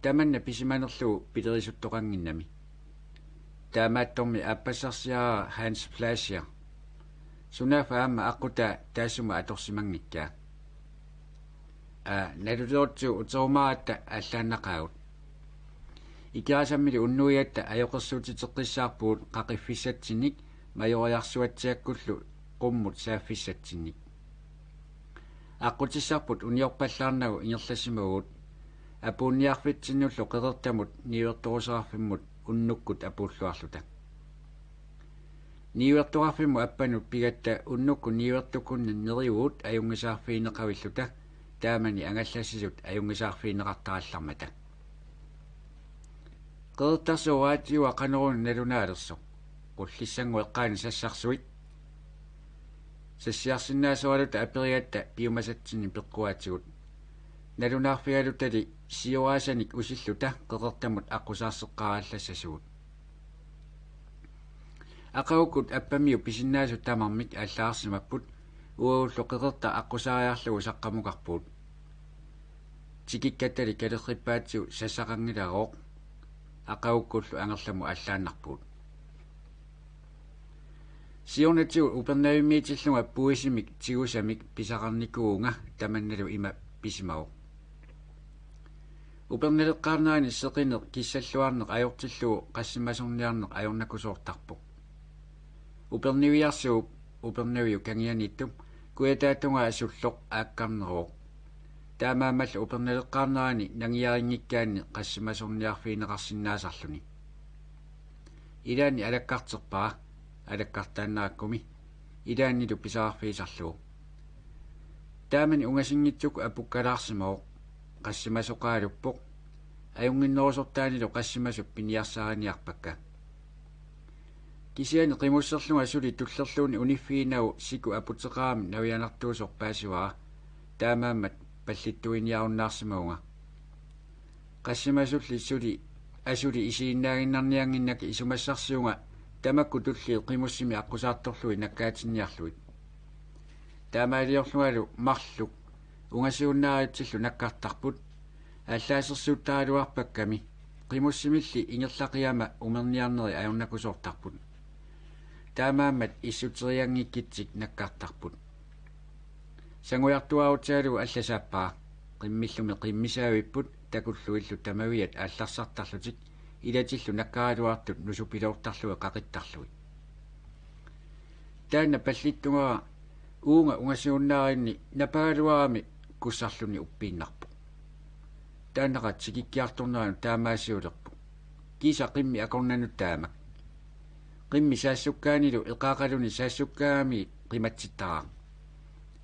tamanna pisimanerlugu pilerisuttoqanginnami. Taamaattormi appassarsiara Hans Fleischer sunaafa aama aquta taassuma atorsimangikkaa. Naluleortu uterumaaratta allaannaqaagut. Ikirasammili unnuiatta ajoqersuutiteqqissaarpuut qaqiffissatsinnik majoriarsuatsiakkullu qummut saaffissatsinnik. Aqutissarput uniorpallaarnagu ingerlasimagut apuunniarfitsinullu qeqertamut niivertorusarfimmut unnukkut apuulluarluta. Niivertorarfimmu appanut pigatta unnukku niivertukunna neriugut ajungisaarfiineqavilluta taamani angallassisut ajungisaarfiineqartarallarmata. Qeqertarsuuraatiua qanerun nalunaalerso qullissangu eqqaani sassarsuit sassiarsinnaasualuta aperiatta piumasatsini peqquaatigut nalunaarfialutali siuaasanik usilluta qeqertamut aqusaarseqqaraallassasugut. Aqaukut appamiu pisinnaasut tamarmik allaarsimapput uullu qeqerta aqusaariarlugu saqqamuqarpuut. Tikikkatali kalerrippaatsiu sassaqangilaroq aqaukkullu angerlamu allaannarpuut. Siornatiu upernavimiitillunga puisimik tigusamik pisaqarnikuunga tamannalu ima pisimau. Upernaleqqaarnaani seqineq kissalluarneq ajortillugu qassimasorniarneq ajornakusoortarpu. Uperniviarsuup uperniviu kangianittum kuataatunga asulloq aakkarneruuq. Taamaamallu upernaleqqaarnaani nangiaringikkaanni qassimasorniarfiineqarsinnaasarluni. Ilaani alakkarterpaa alakkartaannaakkumi ilaannilu pisaqarfiisarlugu. Taamani ungasingitsuk apukkalaarsimauq qassimasoqaaluppoq ajunginnerusortaanilu qassimasuk piniarsaariniarpakka. Kisiani qimusserlunga suli tullerluuni uniffiinagu siku aputeqaami navianartuusoq paasuara taamaammat pallittuiniarunnaarsimaunga. Qassimasulli suli asuli isiinnaaginnarnianginnaki isumassarsiunga tamakku tulli qimussimi aqusaartorlui nakkaatinniarluit. Taamaaliorlugalu marluk ungasuunnaaritsillu nakkartarput allaasersuuttaaluarpakkami qimussimilli ingerlaqiama umerniarneri ajornakusoortarput. Taamaammat issuteriangikkitsik nakkartarput. Sanguiartuarutaalugu allasaappaa qimmillumi qimmisaavipput takulluillu tamaviat aallarsartarlutik ilatillu nakkaaluartut nusupiloortarlugu qaqittarluit. Taanna pallittungaa uunga ungasuunnaarinni napaaluarami kussarluni uppiinnarpu. Taannaqa tikikkiartornaanu taamaasiulerpu. Kisa qimmi akornanut taamak. Qimmi saassukkaanilu eqaaqaluni saassukkaami qimatsittaraa.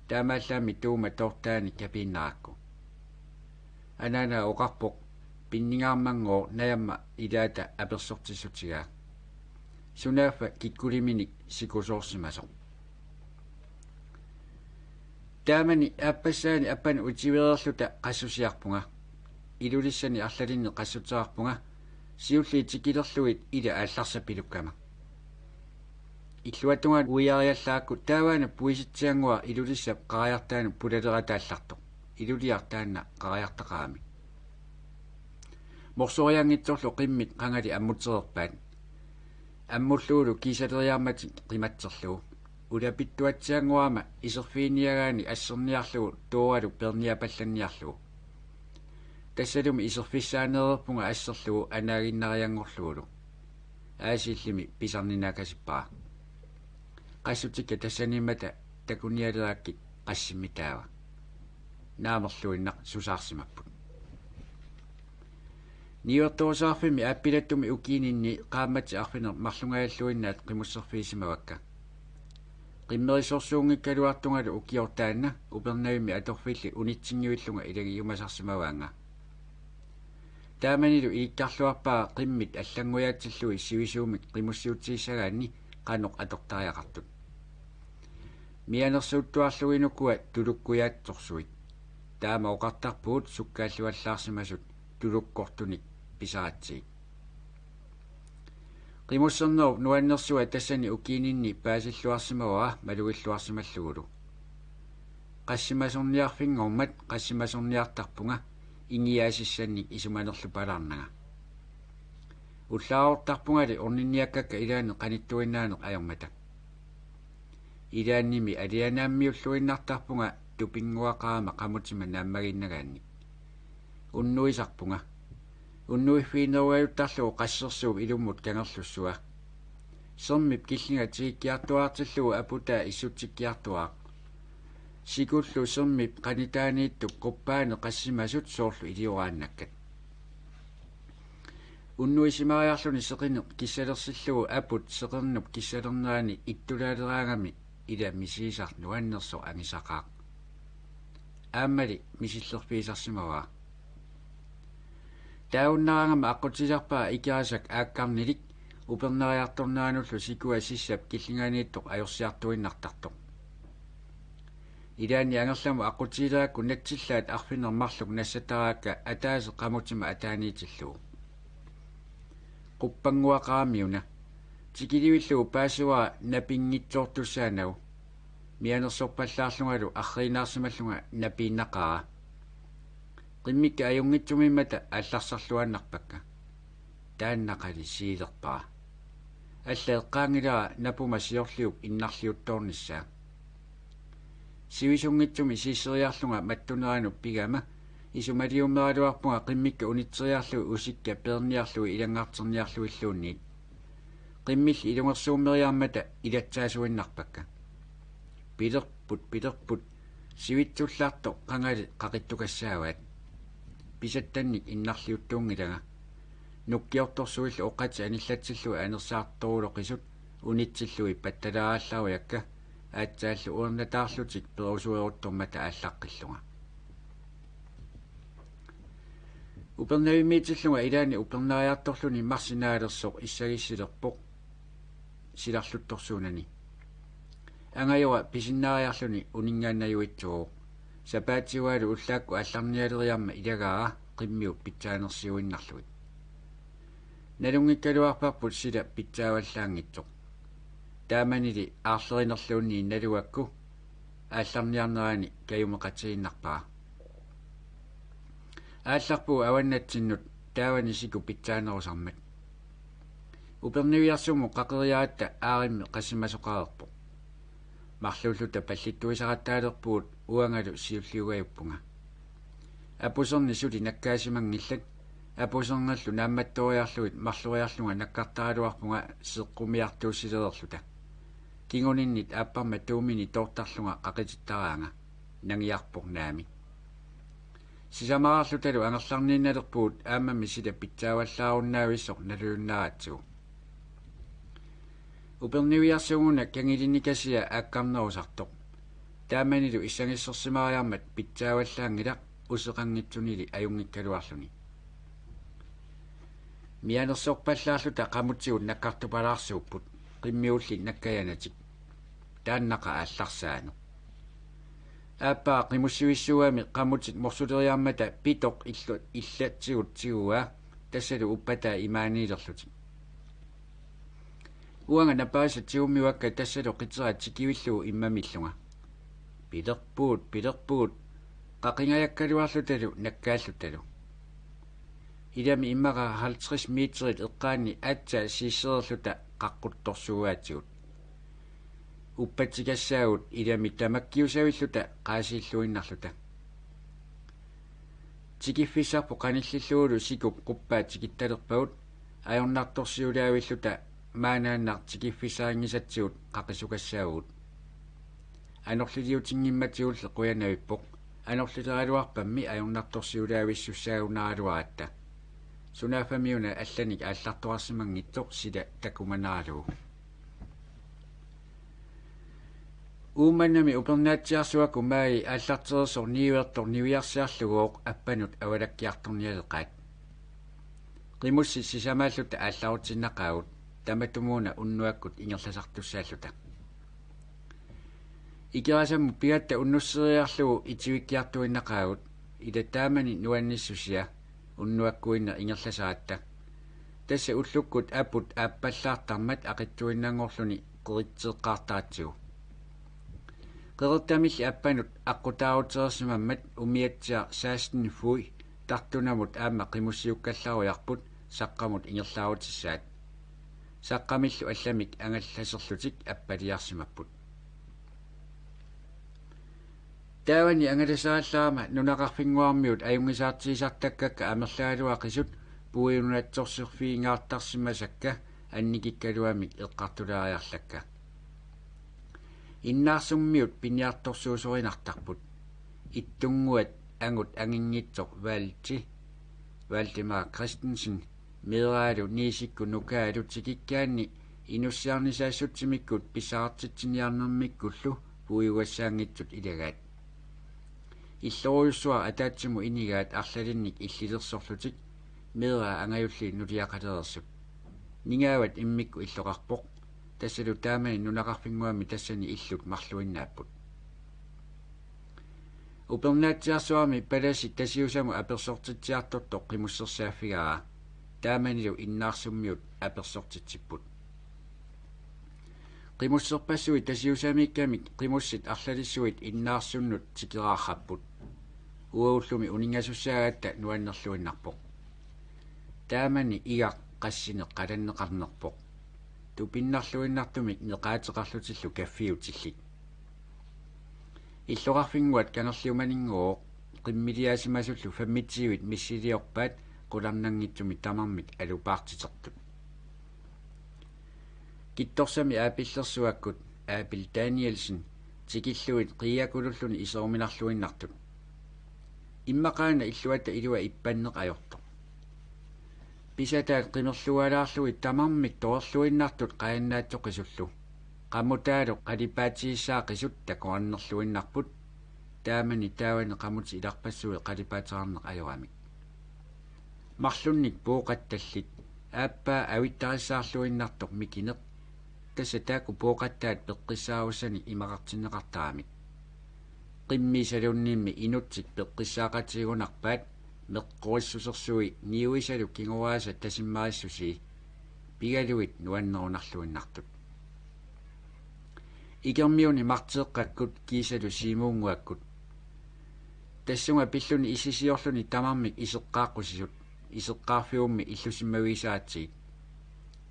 Taamaallaami tuuma tortaani kapiinnarakku. Anaana oqarpoq pinningaarmangoo najamma ilaata apersortissutigaa. Sunaafa kikkuliminik sikusoorsimasoq. Taamani appassaani appani utivererluta qassusiarpunga. Ilulissani arlalinni qassutsaarpunga siulli tikilerluit ila aallarsapilukkama. Illuatunga uiariallaakku taawaana puisitsiangua ilulissa qarajartaanu pulalerataалlartoq. Iluliartaanna qarajartaqaami. Morsoriangitsorlu qimmit qangali ammutererpaat. Ammulluulu kiisaleriarmati qimatserlugu. Ulapittuatsianguama iserfiiniagaani asserniarlugu tuualu perniapallanniarlugu. Tassalumi iserfissaanererpunga asserlugu anaaginnariangorlugu. Aasillimi pisarninakasippaa. Qassutikka tassanimata takunialeraakki qassimmitaawa. Naamerluinnaq susaarsimapput. Niuertorusaarfimi aappilattumi ukiininni qaammati arfiner marlungajalluinnaat qimusserfiisimavakka. Qimmerisorsuungikkaluartungalu ukiortaanna upernavimi atorfilli unitsingiuillunga ilagiumasarsimavaanga. Taamanilu iikkarluarpaa qimmit allanguyaatillui sivisuumik qimussiutsiissagaanni qanoq atortariaqartut. Mianersuuttuarluinukua tulukkujaatsorsuit. Taama oqartarpuut sukkaalluallaarsimasut tulukkortunik pisaratsiik. Qimusserneruk nuannersua tassani ukiininni paasilluarsimawaa malugilluarsimallugulu. Qassimasorniarfingormat qassimasorniartarpunga ingiaasissannik isumanerlu palarnaga. Ullaarortarpungali orninniakkakka ilaane qanittuinnaaneq ajormatak. Ilaannimi alianaammiulluinnartarpunga tupinguaqaama qamutima naammaginnagaannik. Unnuisarpunga. Unnuiffiineruajuttarlugu qassersuup ilummut kangerlussua. Sermip killinga tiikkiartuaartillugu aputaa issutsikkiartuaaq. Sikullu sermip qanitaaniittuk quppaane qassimasut soorlu iliuraannakkat. Unnuisimariarluni seqineq kissalersillugu aput seqernup kissalernerani ittulaaleраангами ila misiisar nuannerso angisaqaaq. Aammali misillerfiisarsimawaa. Taunnarangama aqutilarpaa ikirasak aakkarnilik uperneriartornaanullu sikua sissap killingaaniittoq ajorsiartuinnartartoq. Ilaani angerlamu aqutilaakku natsillaat arfinermarluk nassataraakka ataase qamutima ataaniitillugu. Quppanguaqaamiuna tikilivillugu paasuaa napingitsoortussaanagu mianersorpallaarlungalu arriinaarsimallunga napiinnaqaa. Qimmikka ajungitsumimmata алларсарлуаннарпакка тааннақали сиилерпаа алла эққаангилара напума сиорлиуп иннарлиутторнissaа сивисунгитсуми сиссериарлунга маттунерануп пигама исумалиуммералуарпунга қиммикка унитсериарлуи усикка перниарлуи илангаартерниарлуиллуунниит қиммилли илунгерсууммериармата илатсаасуиннарпакка пилерпут сивитсуллаарто қангали қақиттукассааваат писаттанник иннарлиуттуунгилага нуккиорторсуилла оқати аниллатсиллуи анерсаарторулоқисут унитсиллуи патталааалларуякка аатсааллу уернатаарлутик перусуеруттормата ааллаққиллунга упернавимиитиллунга илаани упернериарторлуни марсинаалерсоқ иссагиссилерпоқ силарлутторсуунани ангайора писиннаариарлуни унингааннаюитсуо сапаатсиуалу уллаакку алларниалериарма илагаа қиммиу питсаанерсиуиннарлуит налунгиккалуарпарпут сила питсааваллаангитсоқ тааманили аарлеринерлуунни налуакку аалларниарнерани каюмеқатигиннарпаа аалларпу аваннатсиннут таавани сику питсаанерусармат упернивиарсуму қақериаатта ааримме қассимасоқарерпо марлууллута паллиттуисараттаалерпуут уангалу сиуллиугаюппунга апусерни сули наккаасимангиллак апусерналлу наамматториарлуит марлуриарлунга наккартаралуарпунга сеққумиартууссилерерлута кингуниннит ааппарма туумини тортарлунга қақититтараанга нангиарпор наами сисамаарлуталу ангерларниинналерпуут ааммами сила питсааваллааруннаависсоқ налууннааратсугу упернивиарсугуна кангилинникасия ааккарнерусартоқ тааманилу иссангиссерсимариармат питсааваллаангила усеқангитсунили аюнгиккалуарлуни мианерсорпаллаарлута қамутсигут наккартупалаарсууппут қиммиулли наккаянатик тааннақа аалларсаану ааппаа қимуссивиссуами қамутит морсулериармата питоқ иллатсигут тигуа тассалу уппата имааниилерлутик уанга напааса тиуммиуакка тассалу қитера тикивиллугу иммамиллунга пилерпуут қақингаяккалуарлуталу наккааллуталу илами иммага 50 метрит эққаани аатса сиссерерлута қаққутторсугаатигут уппатикассаагут илами тамаккиусавиллута qaasiilluinnarluta тикиффисарпу qanillilluulu sikup quppaa tikittalерпагут ajornaartorsiulaavillута maaнааннар тикиффисаангисатсигут qaqisukассаагут анерлилиутингимматигулле quyanavippoq анерлилералуарпамми ajornaartorsiulaavissуссаагунааралуаратта сунаафамиуна алланик ааллартуарсимангитсоқ сила такуманаалуу ууманнами упернаатсиарсуаку маи ааллартерсор ниуертор ниуиарсиарлугооқ аппанут авалаккиарторниалеқаат qimусси сисамааллута аалларутиннақаагут таматумууна уннуаккут ингерласартуссааллута Ikirasammu pigatta unnusseriarlugu itivikkiartuinnaqaagut ila taamani nuannissusia unnuakkuinner ingerlasaatta tassa ullukkut aput aappallartarmat aqittuinnangorluni qeritseeqqaartaatsigu qerittamilli appanut aqqutaaruteersimammat umiatsia saasten fui tartunamut aamma qimussiukkallarujarput saqqamut ingerlaarutissaat saqqamillu allamik angallaserlutik appaliarsimapput taawani angalasaallaama nunaqarfinguarmiut ajungisaartiisartakkakka amerlaaluа qisut puiunatsorserfiingaartarsimasakka annikikkaluamik eqqartulaariarlakka innaarssummiut piniartorsuusorinartarput ittunguat angut anginngitsoq Valdemar Christensen meeraalu niisikku nukaalu tikikkaanni inussiarnisaassutimikkut pisaartitsiniarnermikkullu puiugassaangitsut ilagaat иллорюссуа атаатсиму инигаат арлалинник иллилерсорлутик меера ангаюлли нулиақалерерсут нигаават иммикку иллоқарпоқ тассалу таамани нунақарфингуами тассани иллут марлуиннааппут упернаатсиарсуарми паласи тасиусаму аперсортитсиарторто қимуссерсааффигаа тааманилу иннаарсуммиут аперсортитсиппут қимуссерпассуи тасиусамиккамик қимуссит арлалиссуит иннаарсуннут тикераарраппут уауллуми унингасуссаагаатта нуаннерлуиннарпоқ таамани игақ qassineq qalanneqarnerpoq tupinnerluinnartumik neqaatеqarlutилlu kaffiutillik иллоqarfinguat kanerliumaninguoq qimmiliaasimasullu fammitsiivit missiliorpaat qularnanngitsumi tamarmik alupaartitertut kittorsami aapillersuakkut Aapil Danielsen tikilluit qiakululluni isorminarluinnartut immaqaana illuata ilua ippanneq ajortoq pisataat qimerlualaarluit tamarmik torerluinnartut qayannaatsoqisullu qammutaalu qalipaatiissaa qisut takuannerluinnarput taamani taawani qamuti ilarpassui qalipaaterarneq ajoramik marlunnik puuqattallit aappaa avittarissaarluinnartoq mikineq tassa taaku puuqattaat peqqissaarussani imaqartinneqartaramik qimmiisalunniimmi inutsik peqqissaaqatigunarpaat meqqorissusersui niuisalu kinguaasa tasimmarissusi pigaluit nuannerunarluinnartut ikermiuni marteeqqakkut kiisalu siimuunguakkut tassunga pilluni isisiorluni tamarmik iseqqaaqqusisut iseqqaarfiummi illusimmagiisaatiit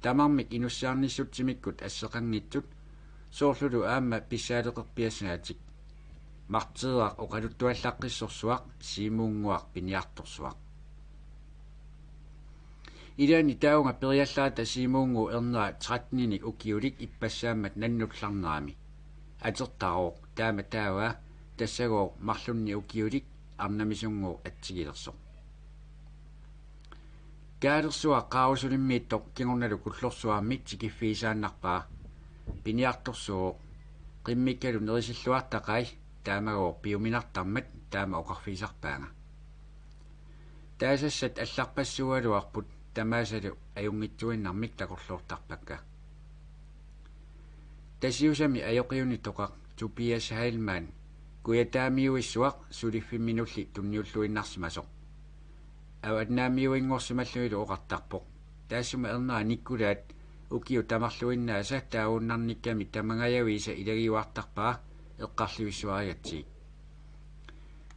tamarmik inussiarnissutimikkut asseqanngitsut soorlulu aamma pissaaleqerpiassaatik marteeaq oqaluttuallaqqissorsuaq siimuunguaq piniartorsuaq ilani taunga periallaata siimuungu ernera 13-ni ukiulik ippassaamat nannullarnerami atertaroq taama taava tassagoo marlunni ukiulik arnamisungu atsigilersoq kaalersuaq qaarusulimmiittoq kingornalu kullorsuarmik tikiffiisaannarpaa piniartorsuoq qimmikkalu nerisilluartaqai taamagoo piuminartarmat taama oqarfiisarpaanga taasassat алларпассуалуарпут тамаасалу аюнгитсуиннармик такорлуортарпакка тасиусами аёқиуни тоқақ Tobias Heilmann куятаамиуиссуақ сулиффимминулли тунниуллуиннарсимасоқ аватнаамиуингорсималлуилу оқартарпоқ таассума ернера никкулаат укиу тамарлуиннааса тааууннарникками тамангаявиса илагиуартарпаа эққарливиссуариатсиг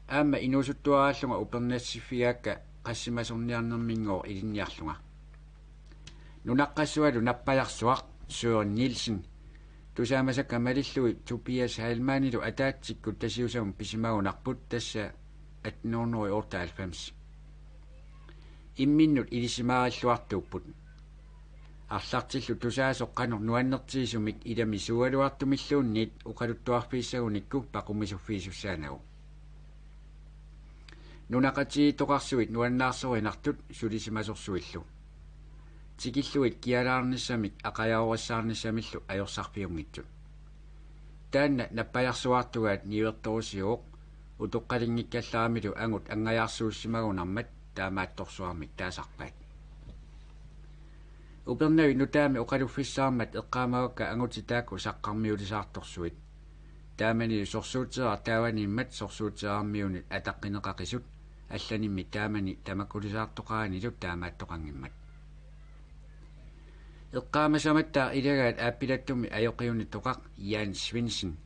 аама инуусуттуарааллунга упернассиффигаакка qassimasorniarnerminngor ilinniarlunga nunaqqassualu nappayarsuaq Søren Nielsen tusaamasakka malillui Tobias Heilmannilu ataatsikku tasiusam pisimagunarput tassa 1898 imminnut ilisimaaralluartuupput арлартиллу тусаасоққанер нуаннертиисумик илами суалуартумиллуунниит уқалуттуарфииссагуникку пақумисуффиисуссаанагу нунақати тоқарсуит нуаннаарсоринартут сулисимасорсуиллу тикиллуит киалаарниссамик ақаяориссаарниссамиллу ajorсарфиунгитсут таанна наппаярсуартугаат ниуерторусиуоқ утоққалингиккаллаарамилу ангут ангаяарсууссимагунармат таамаатторсуармик таасарпаат упернави нутаами оқалуффиссаармат эққаамагакка ангути таакку саққармиулисаарторсуит таамани сорсуутеа тааваниммат сорсуутеармиунит атаққинеқақисут алланимми таамани тамаккулисаартоқаанилут таамааттоқангиммат эққаамасаматтаа илагаат ааппилаттуми аёқиуни тоқақ Ян Свинсен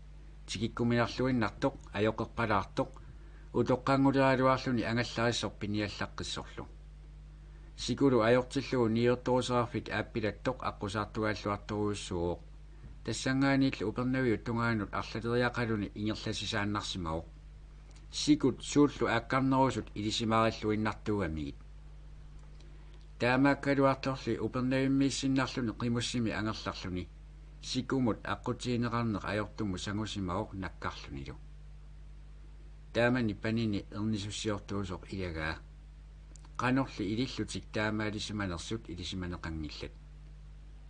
тикиккуминарлуиннартоқ аёқеққалаартоқ утоққангулераалуарлуни ангаллариссор пиниаллаққиссорлу сикулу аёртиллугу ниерторусаарфит ааппилаттоқ аққусаартугааллуарторуйуссуоқ тассангааниллу упернавиу тунгаанут арлатериақалуни ингерласисааннарсимаоқ сикут сууллу ааккарнерусут илисимаариллуиннартуугамигит таамааккалуарторли упернавиммииссиннарлуни қимуссими ангерларлуни сикумут аққутиинеқарнеқ аёртумму сангусимаоқ наккарлунилу таамани панини эрнисуссиортуусоқ илагаа qanорли илиллутик таамаалисиманерсут илисиманеқангиллат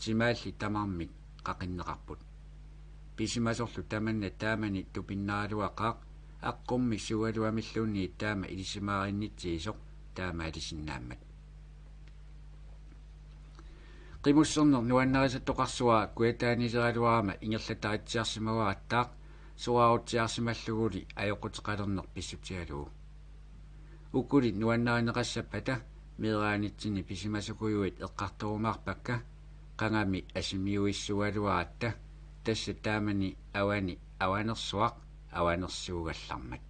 тимаалли тамармик qaqinneqarput писимасорлу таманна таамани тупиннаалуақаақ аққумми суалуамиллуунни таама илисимаариннитсиисоқ таамаалисиннааммат qimусserner nuannarисаттоқарсуаа куятаанисералуарама ингерлатаритсиарсимавааттаақ суаарутсиарсималлугули аёқутеқалернер писсутиалуу уккули нуаннаринеқассаппата мераанитсини писимасукуйуит эққарторумаарпакка qangami asimiuissualuaраатта тасса таамани авани аванерсуақ аванерсуугаллармат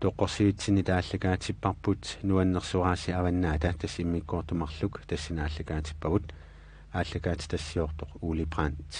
тоққорсиитсини тааллагаатиппарпут нуаннерсурааси аваннаата тассиммиккуортумарлук тассинааллагаатиппагут ааллагаати тассиортоқ Uli Brandt